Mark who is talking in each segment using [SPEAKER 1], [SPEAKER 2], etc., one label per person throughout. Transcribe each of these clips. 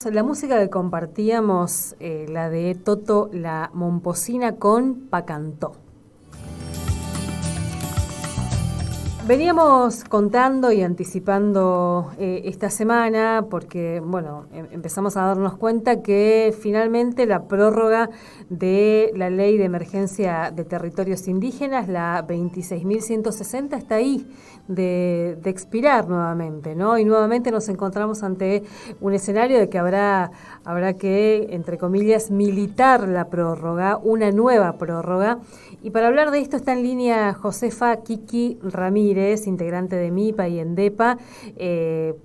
[SPEAKER 1] La música que compartíamos, la de Toto la Momposina con Pacantó. Veníamos contando y anticipando esta semana porque, bueno, empezamos a darnos cuenta que finalmente la prórroga de la Ley de Emergencia de Territorios Indígenas, la 26.160, está ahí de expirar nuevamente, ¿no? Y nuevamente nos encontramos ante un escenario de que habrá que, entre comillas, militar la prórroga, una nueva prórroga. Y para hablar de esto está en línea Josefa Kiki Ramírez, integrante de MIPA y ENDEPA,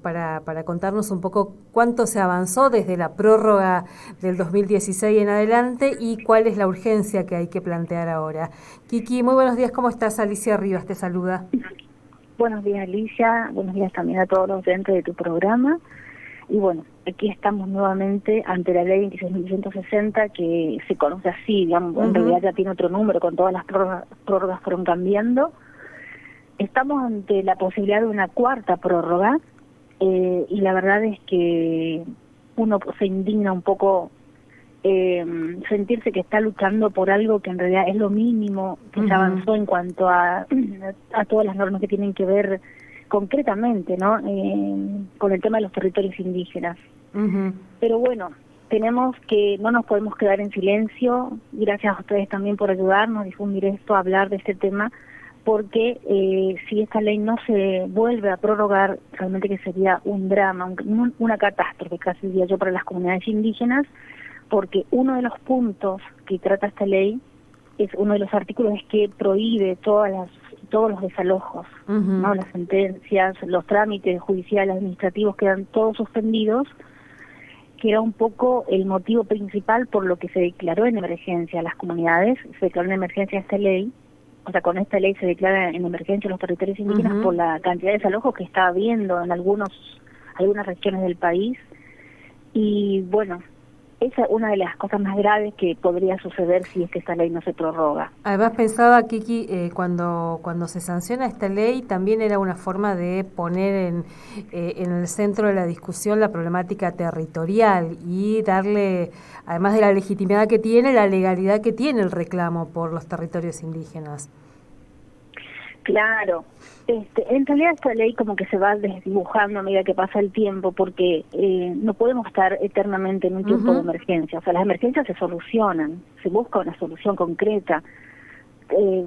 [SPEAKER 1] para contarnos un poco cuánto se avanzó desde la prórroga del 2016 en adelante y cuál es la urgencia que hay que plantear ahora. Kiki, muy buenos días, ¿cómo estás? Alicia Rivas te saluda.
[SPEAKER 2] Buenos días, Alicia, buenos días también a todos los oyentes de tu programa. Y bueno, aquí estamos nuevamente ante la ley 26.160, que se conoce así, digamos, en realidad ya tiene otro número, con todas las prórrogas fueron cambiando. Estamos ante la posibilidad de una cuarta prórroga, y la verdad es que uno se indigna un poco sentirse que está luchando por algo que en realidad es lo mínimo que se avanzó en cuanto a todas las normas que tienen que ver concretamente, ¿no? Con el tema de los territorios indígenas. Pero bueno, no nos podemos quedar en silencio. Gracias a ustedes también por ayudarnos a difundir esto, a hablar de este tema, porque si esta ley no se vuelve a prorrogar, realmente que sería un drama, una catástrofe, casi diría yo, para las comunidades indígenas, porque uno de los puntos que trata esta ley es uno de los artículos es que prohíbe todos los desalojos, ¿no? Las sentencias, los trámites judiciales, administrativos quedan todos suspendidos, que era un poco el motivo principal por lo que se declaró en emergencia a las comunidades. Se declaró en emergencia esta ley, o sea, con esta ley se declara en emergencia los territorios indígenas por la cantidad de desalojos que está habiendo en algunas regiones del país. Y bueno, esa es una de las cosas más graves que podría suceder si es que esta ley no se prorroga.
[SPEAKER 1] Además pensaba, Kiki, cuando se sanciona esta ley, también era una forma de poner en el centro de la discusión la problemática territorial y darle, además de la legitimidad que tiene, la legalidad que tiene el reclamo por los territorios indígenas.
[SPEAKER 2] Claro. En realidad esta ley como que se va desdibujando a medida que pasa el tiempo, porque no podemos estar eternamente en un tiempo de emergencia. O sea, las emergencias se solucionan, se busca una solución concreta.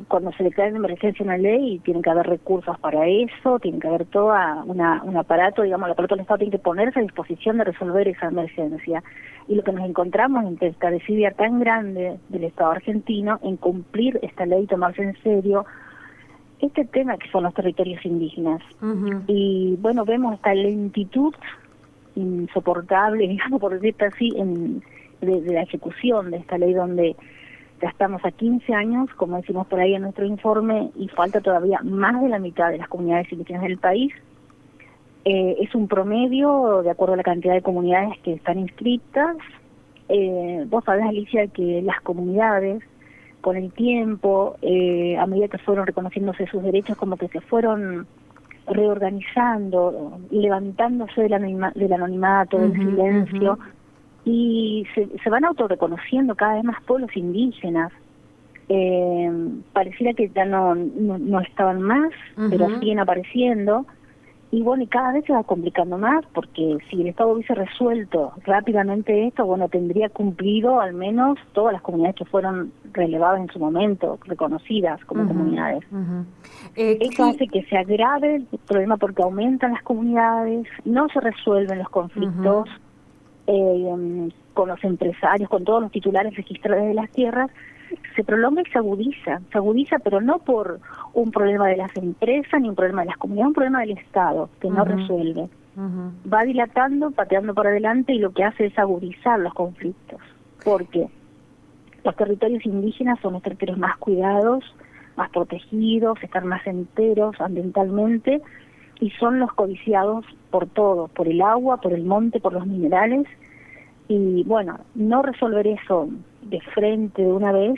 [SPEAKER 2] Cuando se declara en emergencia una ley, tiene que haber recursos para eso, tiene que haber todo un aparato, digamos, el aparato del Estado tiene que ponerse a disposición de resolver esa emergencia. Y lo que nos encontramos entre esta desidia tan grande del Estado argentino en cumplir esta ley y tomarse en serio este tema que son los territorios indígenas. Y bueno, vemos esta lentitud insoportable, digamos, por decirlo así, de la ejecución de esta ley, donde ya estamos a 15 años, como decimos por ahí en nuestro informe, y falta todavía más de la mitad de las comunidades indígenas del país. Es un promedio de acuerdo a la cantidad de comunidades que están inscritas. Vos sabés, Alicia, que las comunidades con el tiempo, a medida que fueron reconociéndose sus derechos, como que se fueron reorganizando, levantándose del anonimato, del silencio, y se van autorreconociendo cada vez más pueblos indígenas. Pareciera que ya no estaban más, pero siguen apareciendo. Y bueno, y cada vez se va complicando más, porque si el Estado hubiese resuelto rápidamente esto, bueno, tendría cumplido al menos todas las comunidades que fueron relevadas en su momento, reconocidas como comunidades. Eso hace que se agrave el problema porque aumentan las comunidades, no se resuelven los conflictos con los empresarios, con todos los titulares registrados de las tierras. Se prolonga y se agudiza, pero no por un problema de las empresas ni un problema de las comunidades, un problema del Estado que no resuelve. Va dilatando, pateando por adelante, y lo que hace es agudizar los conflictos, porque los territorios indígenas son los territorios más cuidados, más protegidos, están más enteros ambientalmente, y son los codiciados por todo, por el agua, por el monte, por los minerales. Y bueno, no resolver eso de frente de una vez,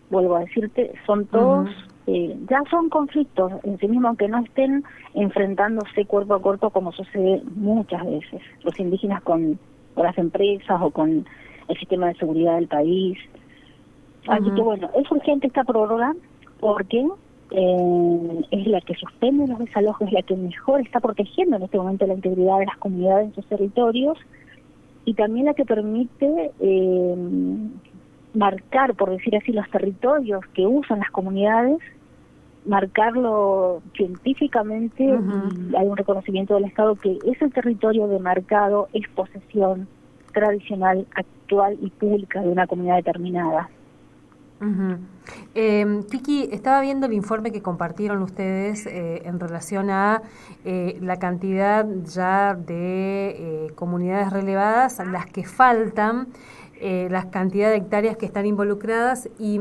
[SPEAKER 2] vuelvo a decirte, son todos, ya son conflictos en sí mismos, aunque no estén enfrentándose cuerpo a cuerpo como sucede muchas veces, los indígenas con las empresas o con el sistema de seguridad del país. Así que bueno, es urgente esta prórroga porque es la que suspende los desalojos, es la que mejor está protegiendo en este momento la integridad de las comunidades en sus territorios y también la que permite marcar, por decir así, los territorios que usan las comunidades, marcarlo científicamente y hay un reconocimiento del Estado que ese territorio demarcado es posesión tradicional, actual y pública de una comunidad determinada.
[SPEAKER 1] Tiki, estaba viendo el informe que compartieron ustedes en relación a la cantidad ya de comunidades relevadas, las que faltan, la cantidad de hectáreas que están involucradas y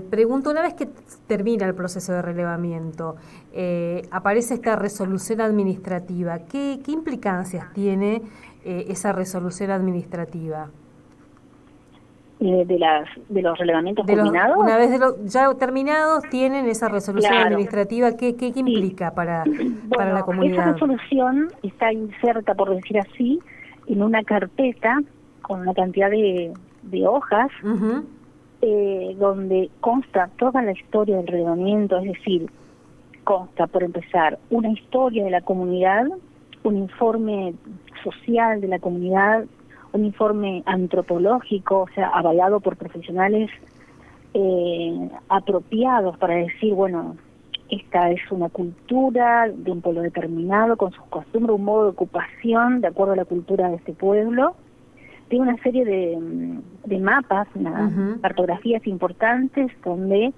[SPEAKER 1] pregunto, una vez que termina el proceso de relevamiento, aparece esta resolución administrativa, ¿qué implicancias tiene esa resolución administrativa?
[SPEAKER 2] De los relevamientos culminados.
[SPEAKER 1] Una vez ya terminados, tienen esa resolución administrativa. ¿Qué implica para la comunidad?
[SPEAKER 2] Esa resolución está inserta, por decir así, en una carpeta con una cantidad de hojas donde consta toda la historia del relevamiento, es decir, consta, por empezar, una historia de la comunidad, un informe social de la comunidad, un informe antropológico, o sea, avalado por profesionales apropiados para decir, bueno, esta es una cultura de un pueblo determinado, con sus costumbres, un modo de ocupación de acuerdo a la cultura de este pueblo. Tiene una serie de mapas, cartografías importantes donde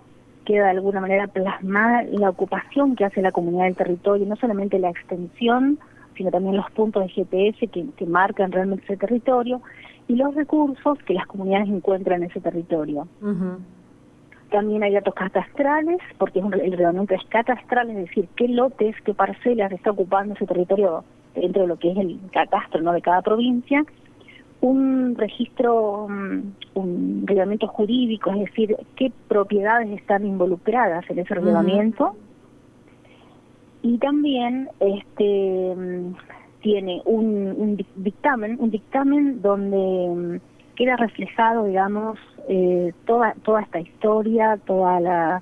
[SPEAKER 2] queda de alguna manera plasmada la ocupación que hace la comunidad del territorio, no solamente la extensión, sino también los puntos de GPS que marcan realmente ese territorio y los recursos que las comunidades encuentran en ese territorio. También hay datos catastrales, porque el relevamiento es catastral, es decir, qué lotes, qué parcelas está ocupando ese territorio dentro de lo que es el catastro, ¿no?, de cada provincia. Un registro, un relevamiento jurídico, es decir, qué propiedades están involucradas en ese relevamiento. Y también tiene un dictamen donde queda reflejado, digamos, toda esta historia, toda la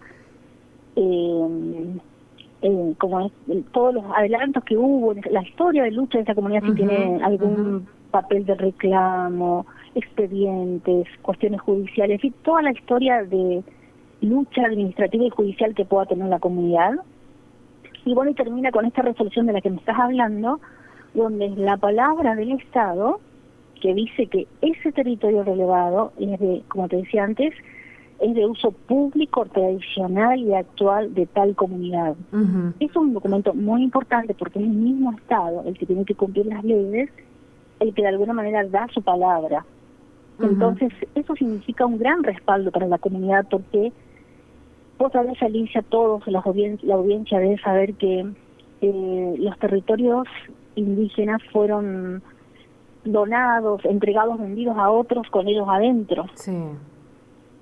[SPEAKER 2] todos los adelantos que hubo, la historia de lucha de esa comunidad, si tiene algún papel de reclamo, expedientes, cuestiones judiciales, y toda la historia de lucha administrativa y judicial que pueda tener la comunidad. Y bueno, y termina con esta resolución de la que me estás hablando, donde es la palabra del Estado que dice que ese territorio relevado es de, como te decía antes, es de uso público, tradicional y actual de tal comunidad. Es un documento muy importante porque es el mismo Estado el que tiene que cumplir las leyes, el que de alguna manera da su palabra. Entonces, eso significa un gran respaldo para la comunidad porque vos sabés, Alicia, todos, la audiencia debe saber que los territorios indígenas fueron donados, entregados, vendidos a otros con ellos adentro.
[SPEAKER 1] Sí.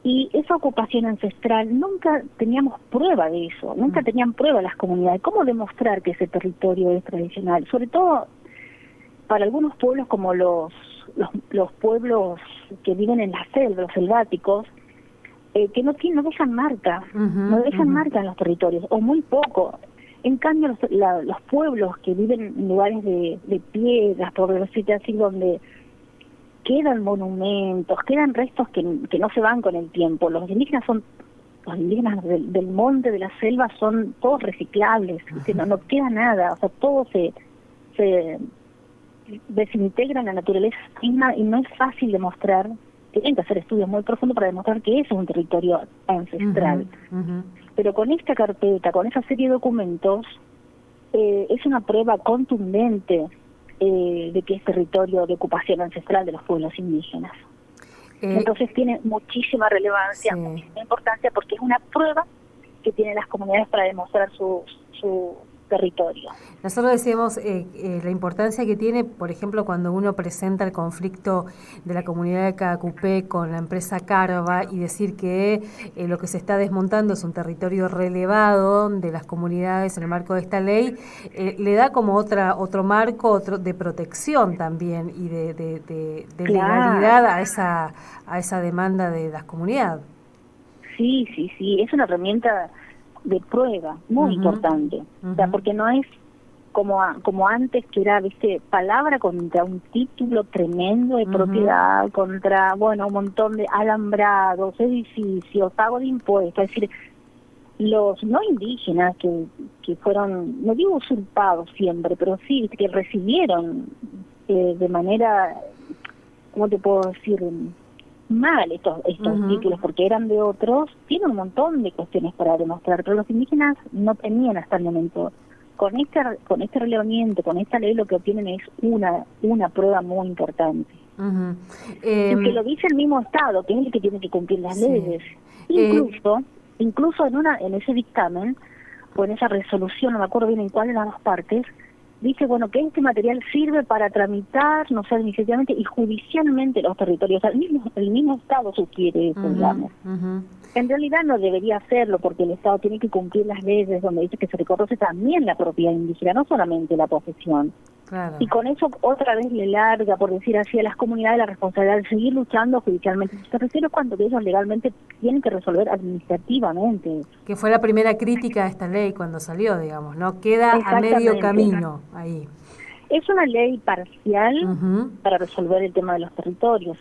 [SPEAKER 2] Y esa ocupación ancestral, nunca teníamos prueba de eso, nunca tenían prueba las comunidades. ¿Cómo demostrar que ese territorio es tradicional? Sobre todo para algunos pueblos como los pueblos que viven en la selva, los selváticos, que no dejan marca, no dejan marca en los territorios, o muy poco. En cambio, los pueblos que viven en lugares de piedras, por decirlo así, donde quedan monumentos, quedan restos que no se van con el tiempo. Los indígenas del monte, de la selva, son todos reciclables, no queda nada, o sea, todo se desintegra en la naturaleza misma y no es fácil demostrar. Tienen que hacer estudios muy profundos para demostrar que eso es un territorio ancestral. Pero con esta carpeta, con esa serie de documentos, es una prueba contundente de que es territorio de ocupación ancestral de los pueblos indígenas. Entonces tiene muchísima relevancia, muchísima importancia, porque es una prueba que tienen las comunidades para demostrar su territorio.
[SPEAKER 1] Nosotros decíamos la importancia que tiene, por ejemplo, cuando uno presenta el conflicto de la comunidad de Caacupé con la empresa Carva y decir que lo que se está desmontando es un territorio relevado de las comunidades en el marco de esta ley, le da como otro marco de protección también y de legalidad a esa demanda de las comunidades.
[SPEAKER 2] Sí, es una herramienta de prueba muy importante, o sea, porque no es como antes, que era, viste, palabra contra un título tremendo de propiedad, contra, bueno, un montón de alambrados, edificios, pago de impuestos, es decir, los no indígenas que fueron, no digo usurpados siempre, pero sí, que recibieron de manera, ¿cómo te puedo decir?, mal estos títulos, porque eran de otros, tienen un montón de cuestiones para demostrar, pero los indígenas no tenían hasta el momento. Con este relevamiento, con esta ley, lo que obtienen es una prueba muy importante. Y que lo dice el mismo Estado, que es el que tiene que cumplir las leyes. Incluso en ese dictamen, o en esa resolución, no me acuerdo bien en cuál de las dos partes, dice, bueno, que este material sirve para tramitar, no sé, administrativamente y judicialmente los territorios. O sea, el mismo Estado sugiere eso, digamos. En realidad no debería hacerlo, porque el Estado tiene que cumplir las leyes donde dice que se reconoce también la propiedad indígena, no solamente la posesión. Claro. Y con eso otra vez le larga, por decir así, a las comunidades la responsabilidad de seguir luchando judicialmente en sus territorios cuando ellos legalmente tienen que resolver administrativamente.
[SPEAKER 1] Que fue la primera crítica a esta ley cuando salió, digamos, ¿no? Queda a medio camino ahí.
[SPEAKER 2] Es una ley parcial para resolver el tema de los territorios.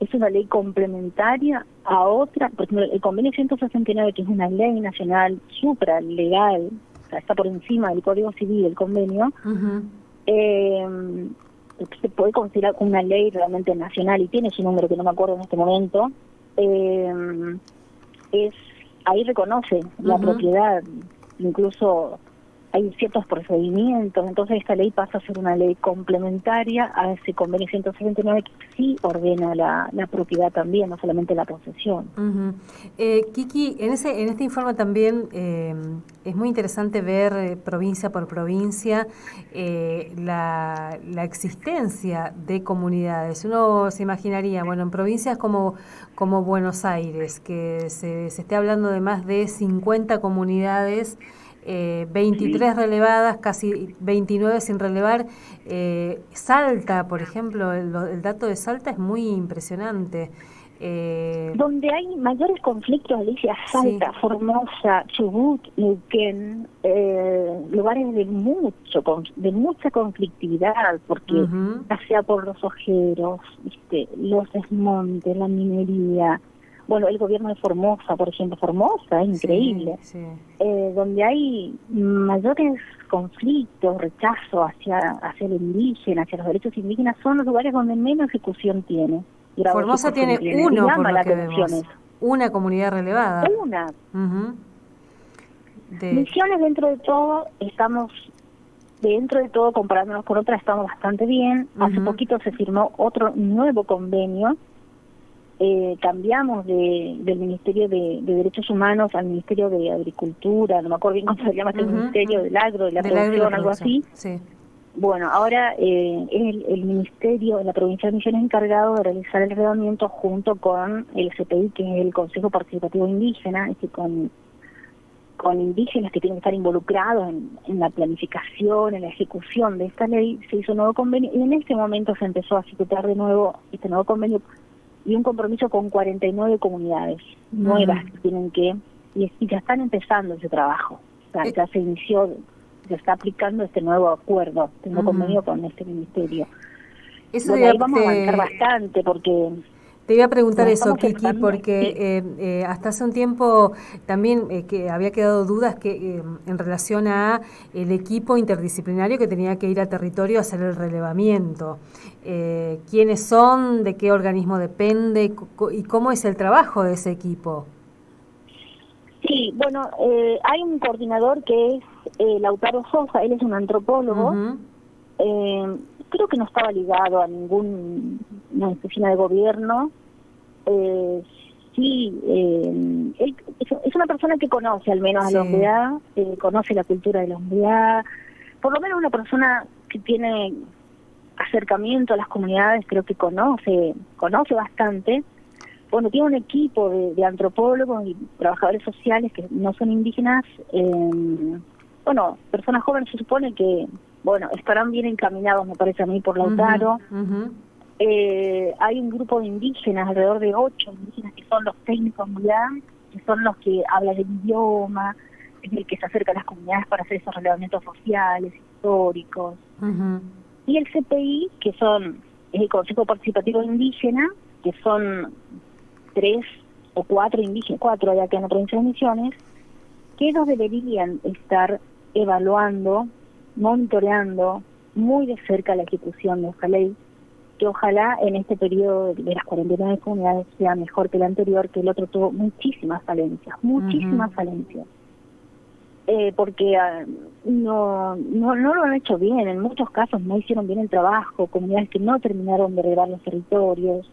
[SPEAKER 2] Es una ley complementaria a otra, por ejemplo, el convenio 169, que es una ley nacional supralegal, o sea, está por encima del Código Civil, el convenio, se puede considerar una ley realmente nacional y tiene su número que no me acuerdo en este momento. Ahí reconoce la propiedad, incluso hay ciertos procedimientos, entonces esta ley pasa a ser una ley complementaria a ese convenio 169 que sí ordena la propiedad también, no solamente la posesión.
[SPEAKER 1] Kiki, en este informe también es muy interesante ver provincia por provincia la existencia de comunidades. Uno se imaginaría, bueno, en provincias como Buenos Aires, que se esté hablando de más de 50 comunidades, 23 relevadas, casi 29 sin relevar. Salta, por ejemplo, el dato de Salta es muy impresionante.
[SPEAKER 2] Donde hay mayores conflictos, Alicia, Salta, Formosa, Chubut, Neuquén, lugares de mucha conflictividad, porque ya sea por los ojeros, los desmontes, la minería. Bueno, el gobierno de Formosa, por ejemplo, Formosa, es increíble. Donde hay mayores conflictos, rechazo hacia el indígena, hacia los derechos indígenas, son los lugares donde menos ejecución tiene.
[SPEAKER 1] Formosa tiene uno, por lo que vemos. Una comunidad relevada.
[SPEAKER 2] Una. Misiones, dentro de todo, comparándonos con otras, estamos bastante bien. Hace poquito se firmó otro nuevo convenio. Cambiamos del Ministerio de Derechos Humanos al Ministerio de Agricultura, no me acuerdo bien cómo se llama, el Ministerio del Agro, de la Producción, algo así. Sí. Bueno, ahora es el Ministerio de la Provincia de Misiones encargado de realizar el relevamiento junto con el CPI, que es el Consejo Participativo Indígena, con indígenas que tienen que estar involucrados en la planificación, en la ejecución de esta ley. Se hizo un nuevo convenio y en este momento se empezó a ejecutar de nuevo este nuevo convenio y un compromiso con 49 comunidades nuevas que tienen y ya están empezando ese trabajo. O sea, ya se inició, se está aplicando este nuevo acuerdo, este nuevo convenio con este ministerio.
[SPEAKER 1] Eso
[SPEAKER 2] ahí vamos a avanzar bastante porque...
[SPEAKER 1] Te iba a preguntar eso, Kiki, porque hasta hace un tiempo también que había quedado dudas que en relación a el equipo interdisciplinario que tenía que ir a territorio a hacer el relevamiento. ¿Quiénes son? ¿De qué organismo depende? ¿Y cómo es el trabajo de ese equipo?
[SPEAKER 2] Sí, bueno, hay un coordinador que es Lautaro Sosa, él es un antropólogo. Creo que no estaba ligado a ninguna oficina de gobierno. Sí, él es una persona que conoce al menos a la OMBEA, conoce la cultura de la OMBEA, por lo menos una persona que tiene acercamiento a las comunidades, creo que conoce bastante. Bueno, tiene un equipo de antropólogos y trabajadores sociales que no son indígenas, bueno, personas jóvenes se supone que, bueno, estarán bien encaminados, me parece a mí, por Lautaro. Hay un grupo de indígenas, alrededor de 8 indígenas, que son los técnicos que son los que hablan el idioma, es el que se acerca a las comunidades para hacer esos relevamientos sociales, históricos. Y el CPI, que es el Consejo Participativo Indígena, que son 3 o 4 indígenas, 4 hay acá en la provincia de Misiones, que ellos deberían estar evaluando, monitoreando muy de cerca la ejecución de esta ley, que ojalá en este periodo de las 49 comunidades sea mejor que el anterior, que el otro tuvo muchísimas falencias, falencias. Porque no lo han hecho bien, en muchos casos no hicieron bien el trabajo, comunidades que no terminaron de regar los territorios.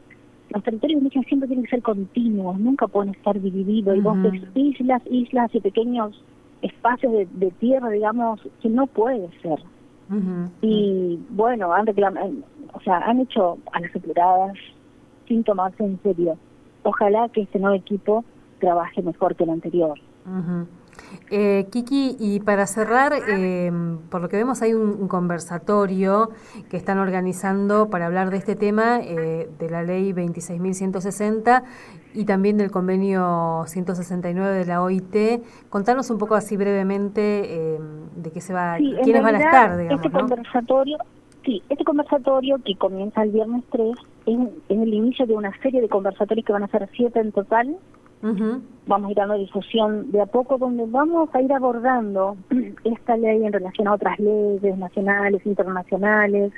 [SPEAKER 2] Los territorios indígenas siempre tienen que ser continuos, nunca pueden estar divididos, y vos ves islas y pequeños espacios de tierra, digamos, que no puede ser. Y bueno, han hecho a las apuradas sin tomarse en serio. Ojalá que este nuevo equipo trabaje mejor que el anterior.
[SPEAKER 1] Kiki, y para cerrar, por lo que vemos hay un conversatorio que están organizando para hablar de este tema, de la ley 26.160 y también del convenio 169 de la OIT. Contanos un poco así brevemente de qué se va, quiénes van a estar, digamos,
[SPEAKER 2] este conversatorio que comienza el viernes 3 es el inicio de una serie de conversatorios que van a ser 7 en total. Vamos a ir dando difusión de a poco, donde vamos a ir abordando esta ley en relación a otras leyes nacionales, internacionales,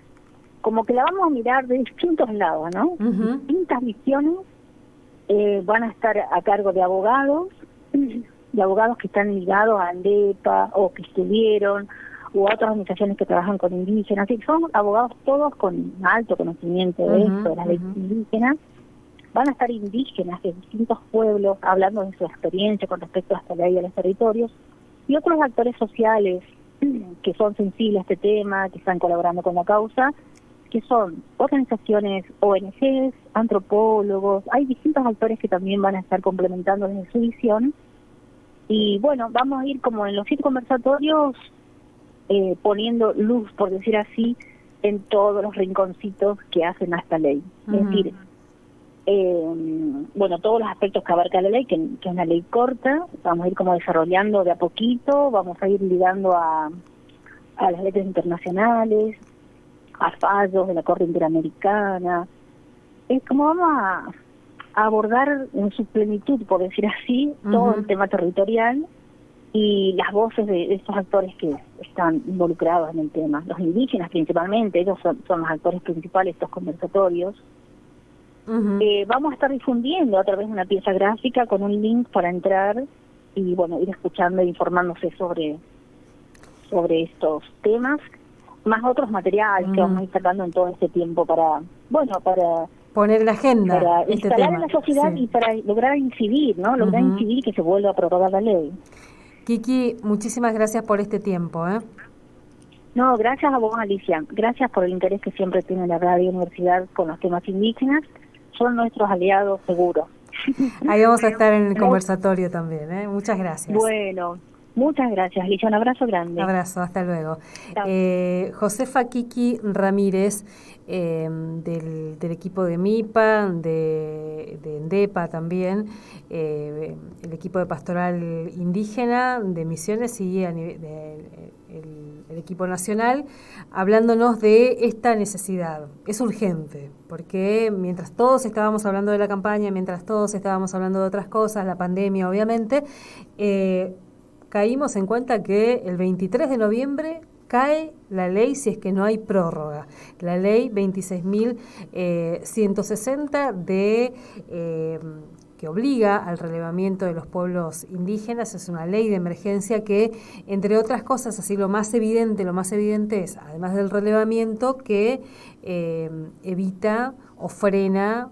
[SPEAKER 2] como que la vamos a mirar de distintos lados, ¿no? Distintas visiones. Van a estar a cargo de abogados que están ligados a ANDEPA o que estuvieron, u otras organizaciones que trabajan con indígenas, así que son abogados todos con alto conocimiento de esto, de las leyes indígenas. Van a estar indígenas de distintos pueblos hablando de su experiencia con respecto a esta ley de los territorios, y otros actores sociales que son sensibles a este tema, que están colaborando con la causa, que son organizaciones, ONGs, antropólogos. Hay distintos actores que también van a estar complementando desde su visión. Y bueno, vamos a ir como en los 7 conversatorios poniendo luz, por decir así, en todos los rinconcitos que hacen a esta ley. Es decir, todos los aspectos que abarca la ley, que es una ley corta, vamos a ir como desarrollando de a poquito, vamos a ir ligando a las leyes internacionales, a fallos de la Corte Interamericana. Es como vamos a abordar en su plenitud, por decir así, todo el tema territorial y las voces de estos actores que están involucrados en el tema. Los indígenas principalmente, ellos son los actores principales de estos conversatorios. Vamos a estar difundiendo a través de una pieza gráfica con un link para entrar y bueno, ir escuchando e informándose sobre estos temas, más otros materiales que vamos a ir sacando en todo este tiempo para
[SPEAKER 1] poner en la agenda
[SPEAKER 2] para
[SPEAKER 1] este
[SPEAKER 2] instalar
[SPEAKER 1] tema
[SPEAKER 2] en la sociedad y para lograr incidir, ¿no? Lograr incidir y que se vuelva a prorrogar la ley.
[SPEAKER 1] Kiki, muchísimas gracias por este tiempo,
[SPEAKER 2] No, gracias a vos, Alicia. Gracias por el interés que siempre tiene la Radio Universidad con los temas indígenas. Son nuestros aliados seguros.
[SPEAKER 1] Ahí vamos a estar en el conversatorio también, Muchas gracias.
[SPEAKER 2] Bueno, muchas gracias, Alicia. Un abrazo grande.
[SPEAKER 1] Abrazo, hasta luego. Josefa Kiki Ramírez, del equipo de MIPA, de ENDEPA también, el equipo de Pastoral Indígena de Misiones y el equipo nacional, hablándonos de esta necesidad. Es urgente, porque mientras todos estábamos hablando de la campaña, mientras todos estábamos hablando de otras cosas, la pandemia obviamente, caímos en cuenta que el 23 de noviembre cae la ley si es que no hay prórroga. La ley 26.160 que obliga al relevamiento de los pueblos indígenas. Es una ley de emergencia que, entre otras cosas, así lo más evidente es, además del relevamiento, que evita o frena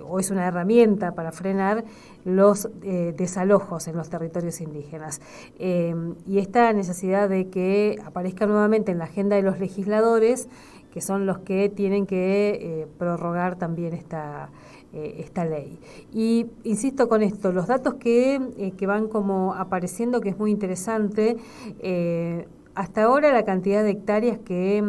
[SPEAKER 1] o es una herramienta para frenar los desalojos en los territorios indígenas. Y esta necesidad de que aparezca nuevamente en la agenda de los legisladores, que son los que tienen que prorrogar también esta ley. Y insisto con esto, los datos que van como apareciendo, que es muy interesante, hasta ahora la cantidad de hectáreas que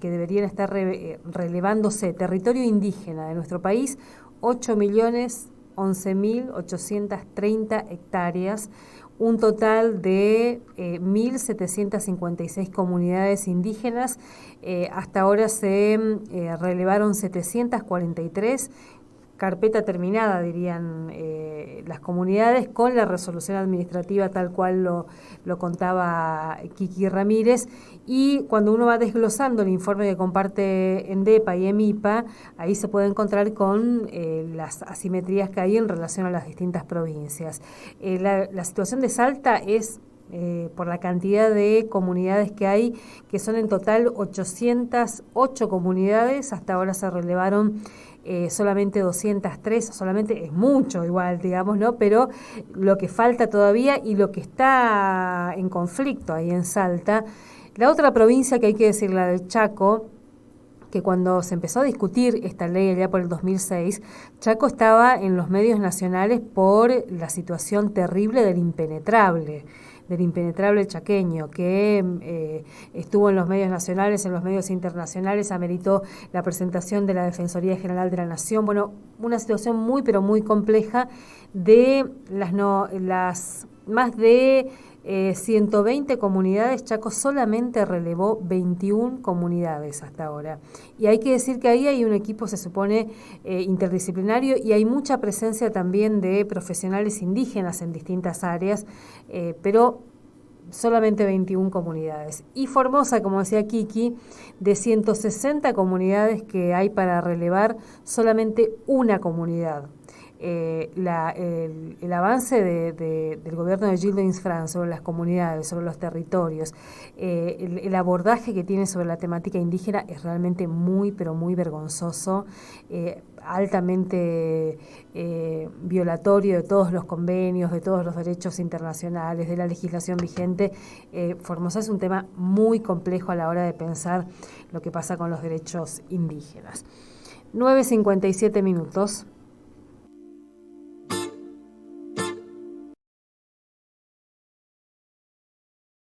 [SPEAKER 1] deberían estar relevándose, territorio indígena de nuestro país, 8.011.830 hectáreas, un total de 1.756 comunidades indígenas. Hasta ahora se relevaron 743, carpeta terminada, dirían las comunidades, con la resolución administrativa tal cual lo contaba Kiki Ramírez. Y cuando uno va desglosando el informe que comparte ENDEPA y EMIPA, ahí se puede encontrar con las asimetrías que hay en relación a las distintas provincias. La situación de Salta es por la cantidad de comunidades que hay, que son en total 808 comunidades. Hasta ahora se relevaron solamente 203, solamente es mucho igual, digamos, ¿no? Pero lo que falta todavía y lo que está en conflicto ahí en Salta. La otra provincia que hay que decir, la del Chaco, que cuando se empezó a discutir esta ley allá por el 2006, Chaco estaba en los medios nacionales por la situación terrible del impenetrable chaqueño, que estuvo en los medios nacionales, en los medios internacionales, ameritó la presentación de la Defensoría General de la Nación. Bueno, una situación muy, pero muy compleja de las más de 120 comunidades. Chaco solamente relevó 21 comunidades hasta ahora. Y hay que decir que ahí hay un equipo, se supone, interdisciplinario, y hay mucha presencia también de profesionales indígenas en distintas áreas, pero solamente 21 comunidades. Y Formosa, como decía Kiki, de 160 comunidades que hay para relevar, solamente una comunidad. El avance del gobierno de Gildo Insfrán sobre las comunidades, sobre los territorios, el abordaje que tiene sobre la temática indígena es realmente muy, pero muy vergonzoso, altamente violatorio de todos los convenios, de todos los derechos internacionales, de la legislación vigente. Formosa es un tema muy complejo a la hora de pensar lo que pasa con los derechos indígenas. 9:57 minutos.